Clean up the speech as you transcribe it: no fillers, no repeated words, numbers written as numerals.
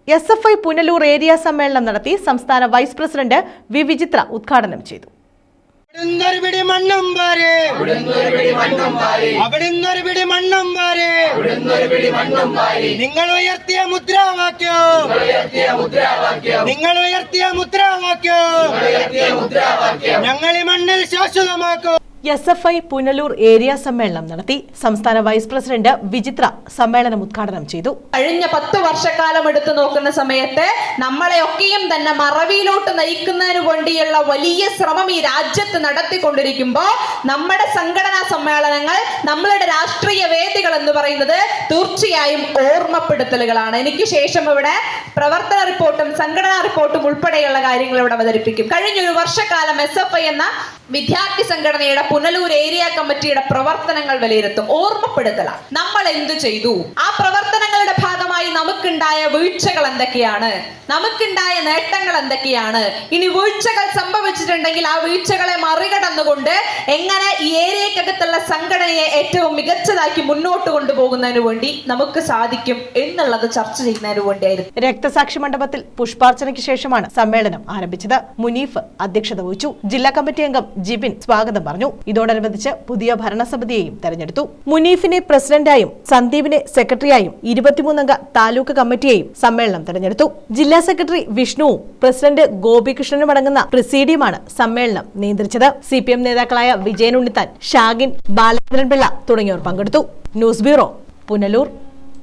SFI Punalur area സമ്മേളനം നടത്തി സംസ്ഥാന വൈസ് പ്രസിഡന്റ് വി വിചിത്ര ഉദ്ഘാടനം ചെയ്തു. നിങ്ങൾ ഉയർത്തിയ മുദ്രാവാക്യം ഞങ്ങൾ ഈ മണ്ണിൽ ശാശ്വതമാക്കും. SFI പുനലൂർ ഏരിയ സമ്മേളനം നടത്തി സംസ്ഥാന വൈസ് പ്രസിഡന്റ് വിചിത്ര സമ്മേളനം ഉദ്ഘാടനം ചെയ്തു. കഴിഞ്ഞ 10 വർഷക്കാലം എടുത്തു നോക്കുന്ന സമയത്ത് നമ്മളെയൊക്കെയും തന്നെ മറവിയിലോട്ട് നയിക്കുന്നതിന് വേണ്ടിയുള്ള വലിയ ശ്രമം ഈ രാജ്യത്ത് നടത്തിക്കൊണ്ടിരിക്കുമ്പോൾ നമ്മുടെ സംഘടനാ സമ്മേളനങ്ങൾ, നമ്മളുടെ രാഷ്ട്രീയ വേദികൾ എന്ന് പറയുന്നത് തീർച്ചയായും ഓർമ്മപ്പെടുത്തലുകളാണ്. എനിക്ക് ശേഷം ഇവിടെ പ്രവർത്തന റിപ്പോർട്ടും സംഘടനാ റിപ്പോർട്ടും ഉൾപ്പെടെയുള്ള കാര്യങ്ങൾ ഇവിടെ അവതരിപ്പിക്കും. കഴിഞ്ഞൊരു വർഷക്കാലം SFI എന്ന വിദ്യാർത്ഥി സംഘടനയുടെ പുനലൂർ ഏരിയ കമ്മിറ്റിയുടെ പ്രവർത്തനങ്ങൾ വിലയിരുത്തും, ഓർമ്മപ്പെടുത്തലാണ്. നമ്മൾ എന്ത് ചെയ്തു, ആ പ്രവർത്തനങ്ങളുടെ ഭാഗമായി നമുക്കുണ്ടായ വീഴ്ചകൾ എന്തൊക്കെയാണ്, നമുക്കുണ്ടായ നേട്ടങ്ങൾ എന്തൊക്കെയാണ്, ഇനി വീഴ്ചകൾ സംഭവിച്ചിട്ടുണ്ടെങ്കിൽ ആ വീഴ്ചകളെ മറികടന്നുകൊണ്ട് എങ്ങനെ ഈ ഏരിയക്കകത്തുള്ള സംഘടനയെ ഏറ്റവും മികച്ചതാക്കി മുന്നോട്ട് കൊണ്ടുപോകുന്നതിന് വേണ്ടി നമുക്ക് സാധിക്കും എന്നുള്ളത് ചർച്ച ചെയ്യുന്നതിന് വേണ്ടിയായിരുന്നു. രക്തസാക്ഷി മണ്ഡപത്തിൽ പുഷ്പാർച്ചനയ്ക്ക് ശേഷമാണ് സമ്മേളനം ആരംഭിച്ചത്. മുനീഫ് അധ്യക്ഷത വഹിച്ചു. ജില്ലാ കമ്മിറ്റി അംഗം ജിബിൻ സ്വാഗതം പറഞ്ഞു. ഇതോടനുബന്ധിച്ച് പുതിയ ഭരണസമിതിയെയും തെരഞ്ഞെടുത്തു. മുനീഫിനെ പ്രസിഡന്റായും സന്ദീപിനെ സെക്രട്ടറിയായും 23 അംഗ താലൂക്ക് കമ്മിറ്റിയെയും സമ്മേളനം തെരഞ്ഞെടുത്തു. ജില്ലാ സെക്രട്ടറി വിഷ്ണുവും പ്രസിഡന്റ് ഗോപികൃഷ്ണനും അടങ്ങുന്ന പ്രസിഡിയമാണ് സമ്മേളനം നിയന്ത്രിച്ചത്. CPM നേതാക്കളായ വിജയൻ ഉണ്ണിത്താൻ, ഷാഗിൻ, ബാലചന്ദ്രൻ പിള്ള തുടങ്ങിയവർ പങ്കെടുത്തു. News bureau, Punalur.